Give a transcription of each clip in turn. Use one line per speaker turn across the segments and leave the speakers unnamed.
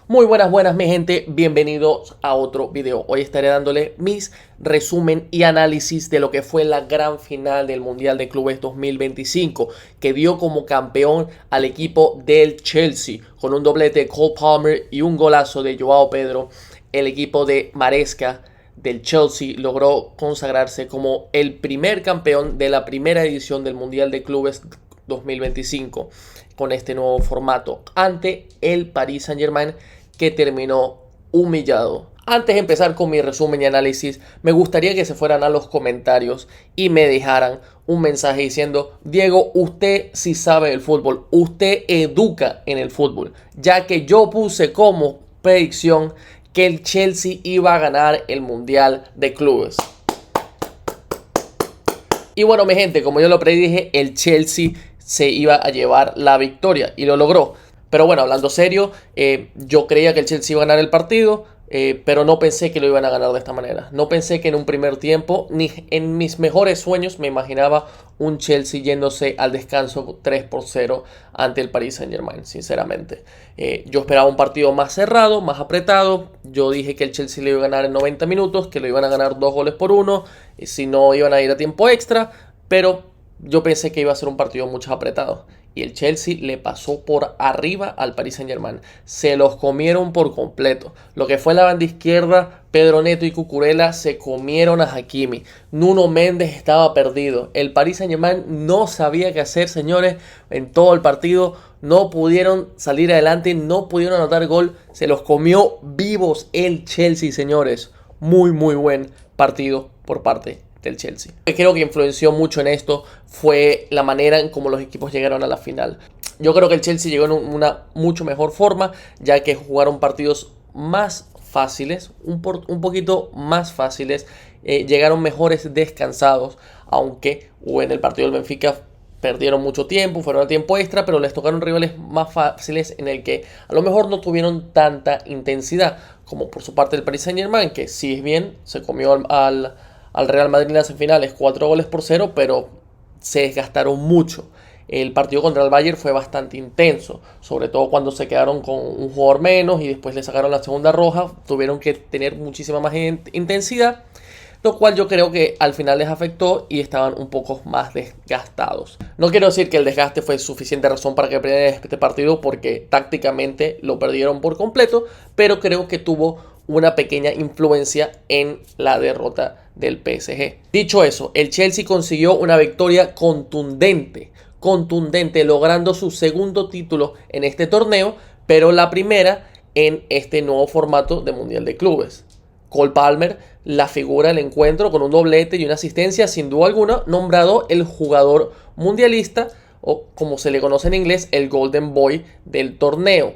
Muy buenas mi gente, bienvenidos a otro video. Hoy estaré dándole mis resumen y análisis de lo que fue la gran final del Mundial de Clubes 2025, que dio como campeón al equipo del Chelsea con un doblete de Cole Palmer y un golazo de Joao Pedro. El equipo de Maresca del Chelsea logró consagrarse como el primer campeón de la primera edición del Mundial de Clubes 2025 con este nuevo formato ante el Paris Saint-Germain, que terminó humillado. Antes de empezar con mi resumen y análisis, me gustaría que se fueran a los comentarios y me dejaran un mensaje diciendo: Diego, usted sí sabe del fútbol, usted educa en el fútbol, ya que yo puse como predicción que el Chelsea iba a ganar el Mundial de Clubes. Y bueno, mi gente, como yo lo predije, el Chelsea se iba a llevar la victoria y lo logró. Pero bueno, hablando serio, yo creía que el Chelsea iba a ganar el partido, pero no pensé que lo iban a ganar de esta manera. No pensé que en un primer tiempo, ni en mis mejores sueños me imaginaba un Chelsea yéndose al descanso 3-0 ante el Paris Saint-Germain, sinceramente. Yo esperaba un partido más cerrado, más apretado. Yo dije que el Chelsea le iba a ganar en 90 minutos, que lo iban a ganar 2-1, si no iban a ir a tiempo extra, pero yo pensé que iba a ser un partido mucho apretado. Y el Chelsea le pasó por arriba al Paris Saint-Germain. Se los comieron por completo. Lo que fue la banda izquierda, Pedro Neto y Cucurella se comieron a Hakimi. Nuno Méndez estaba perdido. El Paris Saint-Germain no sabía qué hacer, señores, en todo el partido. No pudieron salir adelante, no pudieron anotar gol. Se los comió vivos el Chelsea, señores. Muy buen partido por parte del Chelsea. Lo que creo que influenció mucho en esto fue la manera en cómo los equipos llegaron a la final. Yo creo que el Chelsea llegó en una mucho mejor forma, ya que jugaron partidos más fáciles, un poquito más fáciles, llegaron mejores descansados, aunque en el partido del Benfica perdieron mucho tiempo, fueron a tiempo extra, pero les tocaron rivales más fáciles en el que a lo mejor no tuvieron tanta intensidad, como por su parte el Paris Saint-Germain, que sí es bien, se comió al Real Madrid en las semifinales 4-0, pero se desgastaron mucho. El partido contra el Bayern fue bastante intenso, sobre todo cuando se quedaron con un jugador menos y después le sacaron la segunda roja, tuvieron que tener muchísima más intensidad, lo cual yo creo que al final les afectó y estaban un poco más desgastados. No quiero decir que el desgaste fue suficiente razón para que perdieran este partido, porque tácticamente lo perdieron por completo, pero creo que tuvo una pequeña influencia en la derrota del PSG. Dicho eso, el Chelsea consiguió una victoria contundente, logrando su segundo título en este torneo, pero la primera en este nuevo formato de Mundial de Clubes. Cole Palmer, la figura del encuentro con un doblete y una asistencia, sin duda alguna, nombrado el jugador mundialista, o como se le conoce en inglés, el Golden Boy del torneo.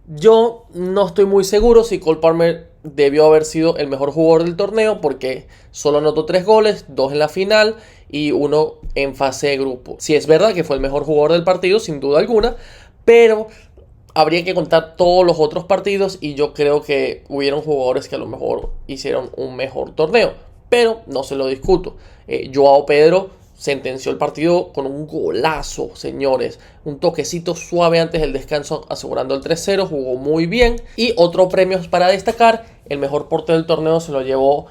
Yo no estoy muy seguro si Cole Palmer debió haber sido el mejor jugador del torneo, porque solo anotó 3 goles, 2 en la final y 1 en fase de grupo. Sí, es verdad que fue el mejor jugador del partido, sin duda alguna, pero habría que contar todos los otros partidos y yo creo que hubieron jugadores que a lo mejor hicieron un mejor torneo, pero no se lo discuto. Joao Pedro sentenció el partido con un golazo, señores. Un toquecito suave antes del descanso, asegurando el 3-0. Jugó muy bien. Y otros premios para destacar: el mejor portero del torneo se lo llevó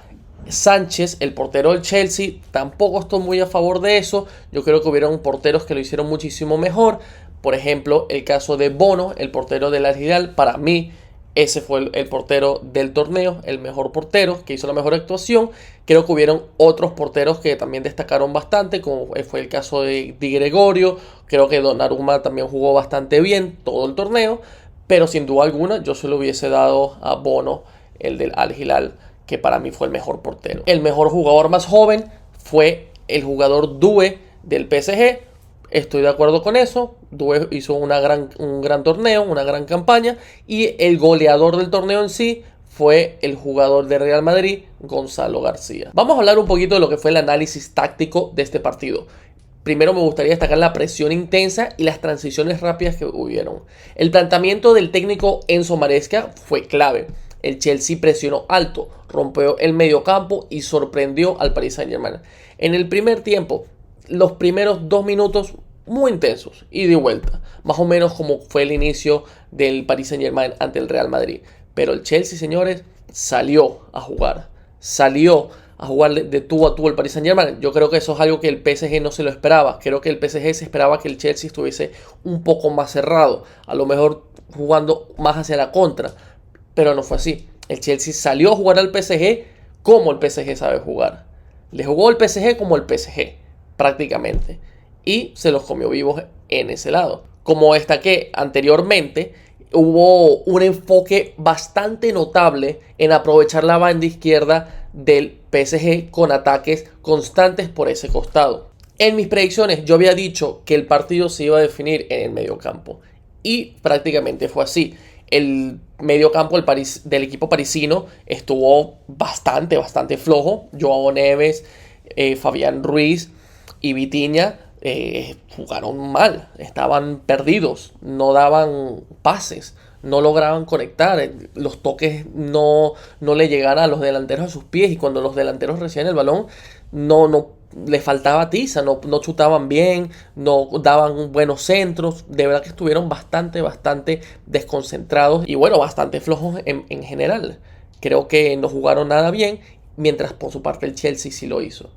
Sánchez, el portero del Chelsea. Tampoco estoy muy a favor de eso. Yo creo que hubieron porteros que lo hicieron muchísimo mejor. Por ejemplo, el caso de Bono, el portero del Al Hilal. Para mí, ese fue el portero del torneo, el mejor portero, que hizo la mejor actuación. Creo que hubieron otros porteros que también destacaron bastante, como fue el caso de Di Gregorio. Creo que Donnarumma también jugó bastante bien todo el torneo, pero sin duda alguna yo se lo hubiese dado a Bono, el del Al Hilal, que para mí fue el mejor portero. El mejor jugador más joven fue el jugador Doué del PSG. Estoy de acuerdo con eso. Doué hizo un gran torneo, una gran campaña. Y el goleador del torneo en sí fue el jugador de Real Madrid, Gonzalo García. Vamos a hablar un poquito de lo que fue el análisis táctico de este partido. Primero me gustaría destacar la presión intensa y las transiciones rápidas que hubieron. El planteamiento del técnico Enzo Maresca fue clave. El Chelsea presionó alto, rompió el mediocampo y sorprendió al Paris Saint-Germain. En el primer tiempo, los primeros 2 minutos muy intensos, ida y vuelta, más o menos como fue el inicio del Paris Saint-Germain ante el Real Madrid. Pero el Chelsea, señores, salió a jugar de tú a tú el Paris Saint-Germain. Yo creo que eso es algo que el PSG no se lo esperaba. Creo que el PSG se esperaba que el Chelsea estuviese un poco más cerrado, a lo mejor jugando más hacia la contra, pero no fue así. El Chelsea salió a jugar al PSG como el PSG sabe jugar. Le jugó el PSG como el PSG, prácticamente, y se los comió vivos en ese lado. Como destaqué anteriormente, hubo un enfoque bastante notable en aprovechar la banda izquierda del PSG con ataques constantes por ese costado. En mis predicciones yo había dicho que el partido se iba a definir en el mediocampo y prácticamente fue así. El mediocampo del equipo parisino estuvo bastante flojo. Joao Neves, Fabián Ruiz y Vitinha jugaron mal, estaban perdidos, no daban pases, no lograban conectar, los toques no le llegaban a los delanteros a sus pies, y cuando los delanteros recibían el balón no les faltaba tiza, no chutaban bien, no daban buenos centros. De verdad que estuvieron bastante desconcentrados y bueno, bastante flojos en general. Creo que no jugaron nada bien, mientras por su parte el Chelsea sí lo hizo.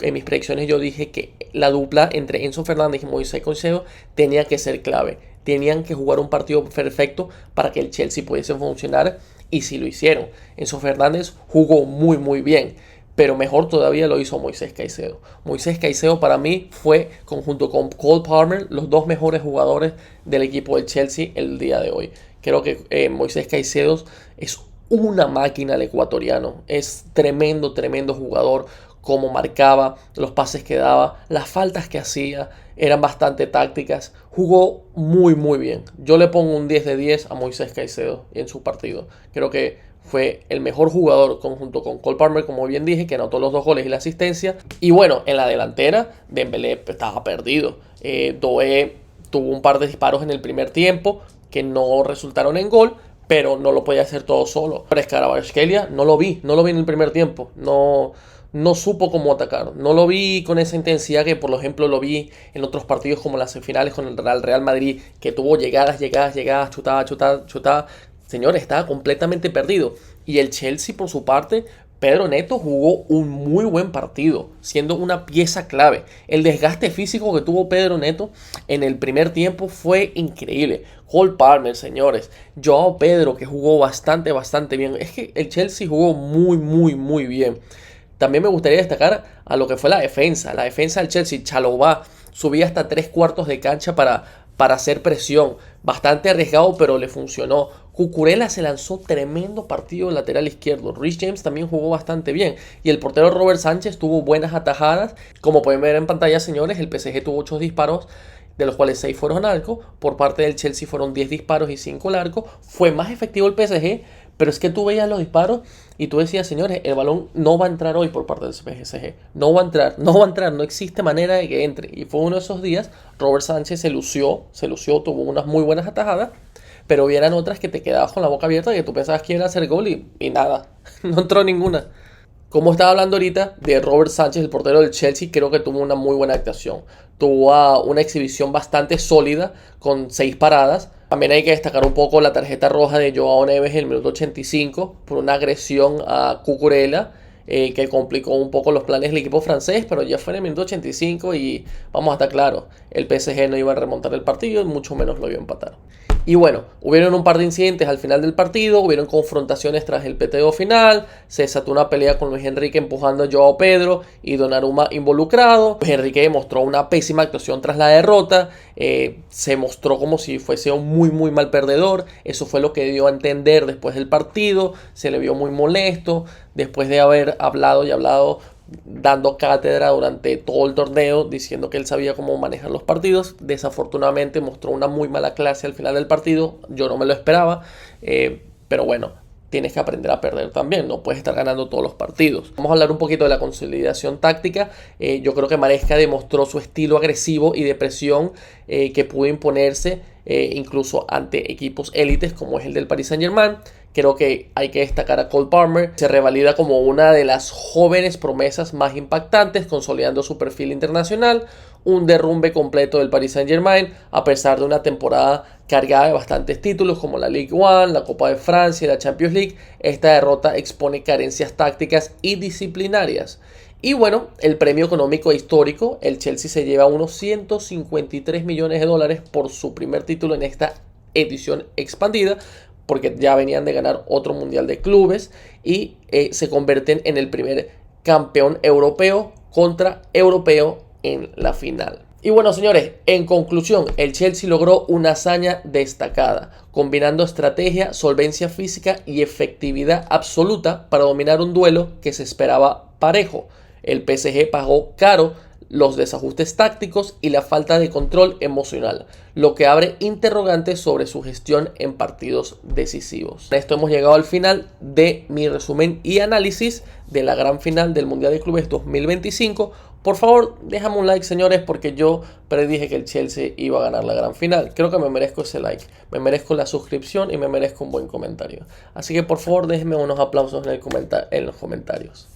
En mis predicciones yo dije que la dupla entre Enzo Fernández y Moisés Caicedo tenía que ser clave. Tenían que jugar un partido perfecto para que el Chelsea pudiese funcionar, y sí lo hicieron. Enzo Fernández jugó muy bien, pero mejor todavía lo hizo Moisés Caicedo. Moisés Caicedo para mí fue, conjunto con Cole Palmer, los dos mejores jugadores del equipo del Chelsea el día de hoy. Creo que Moisés Caicedo es una máquina el ecuatoriano. Es tremendo jugador. Cómo marcaba, los pases que daba, las faltas que hacía, eran bastante tácticas. Jugó muy bien. Yo le pongo un 10 de 10 a Moisés Caicedo en su partido. Creo que fue el mejor jugador junto con Cole Palmer, como bien dije, que anotó los 2 goles y la asistencia. Y bueno, en la delantera, Dembélé estaba perdido. Doué tuvo un par de disparos en el primer tiempo que no resultaron en gol, pero no lo podía hacer todo solo. Pero Kvaratskhelia no lo vi en el primer tiempo. No supo cómo atacar. No lo vi con esa intensidad que, por ejemplo, lo vi en otros partidos como las semifinales con el Real Madrid, que tuvo llegadas, chutada. Señores, estaba completamente perdido. Y el Chelsea, por su parte, Pedro Neto jugó un muy buen partido, siendo una pieza clave. El desgaste físico que tuvo Pedro Neto en el primer tiempo fue increíble. Cole Palmer, señores. Joao Pedro, que jugó bastante bien. Es que el Chelsea jugó muy bien. También me gustaría destacar a lo que fue la defensa. La defensa del Chelsea, Chalobah, subía hasta 3/4 de cancha para hacer presión. Bastante arriesgado, pero le funcionó. Cucurella se lanzó tremendo partido lateral izquierdo. Reece James también jugó bastante bien. Y el portero Robert Sánchez tuvo buenas atajadas. Como pueden ver en pantalla, señores, el PSG tuvo 8 disparos, de los cuales 6 fueron al arco. Por parte del Chelsea fueron 10 disparos y 5 al arco. Fue más efectivo el PSG, pero es que tú veías los disparos y tú decías, señores, el balón no va a entrar hoy por parte del PSG. No va a entrar, no existe manera de que entre. Y fue uno de esos días. Robert Sánchez se lució, tuvo unas muy buenas atajadas, pero hubieran otras que te quedabas con la boca abierta, que tú pensabas que iban a hacer gol y nada, no entró ninguna. Como estaba hablando ahorita de Robert Sánchez, el portero del Chelsea, creo que tuvo una muy buena actuación. Tuvo una exhibición bastante sólida con 6 paradas. También hay que destacar un poco la tarjeta roja de Joao Neves en el minuto 85 por una agresión a Cucurella, que complicó un poco los planes del equipo francés, pero ya fue en el minuto 85 y vamos a estar claros, el PSG no iba a remontar el partido y mucho menos lo iba a empatar. Y bueno, hubieron un par de incidentes al final del partido, hubieron confrontaciones tras el PTO final, se desató una pelea con Luis Enrique empujando a Joao Pedro y Donnarumma involucrado. Luis Enrique demostró una pésima actuación tras la derrota, se mostró como si fuese un muy mal perdedor. Eso fue lo que dio a entender después del partido, se le vio muy molesto, después de haber hablado dando cátedra durante todo el torneo, diciendo que él sabía cómo manejar los partidos. Desafortunadamente mostró una muy mala clase al final del partido, yo no me lo esperaba, pero bueno, tienes que aprender a perder también, no puedes estar ganando todos los partidos. Vamos a hablar un poquito de la consolidación táctica. Yo creo que Maresca demostró su estilo agresivo y de presión, que pudo imponerse incluso ante equipos élites como es el del Paris Saint-Germain, Creo que hay que destacar a Cole Palmer. Se revalida como una de las jóvenes promesas más impactantes, consolidando su perfil internacional. Un derrumbe completo del Paris Saint-Germain, a pesar de una temporada cargada de bastantes títulos como la Ligue 1, la Copa de Francia y la Champions League. Esta derrota expone carencias tácticas y disciplinarias. Y bueno, el premio económico histórico, el Chelsea se lleva unos 153 millones de dólares por su primer título en esta edición expandida, porque ya venían de ganar otro mundial de clubes y se convierten en el primer campeón europeo contra europeo en la final. Y bueno, señores, en conclusión, el Chelsea logró una hazaña destacada, combinando estrategia, solvencia física y efectividad absoluta para dominar un duelo que se esperaba parejo. El PSG pagó caro los desajustes tácticos y la falta de control emocional, lo que abre interrogantes sobre su gestión en partidos decisivos. Con esto hemos llegado al final de mi resumen y análisis de la gran final del Mundial de Clubes 2025. Por favor, déjame un like, señores, porque yo predije que el Chelsea iba a ganar la gran final. Creo que me merezco ese like, me merezco la suscripción y me merezco un buen comentario. Así que por favor, déjenme unos aplausos en los comentarios.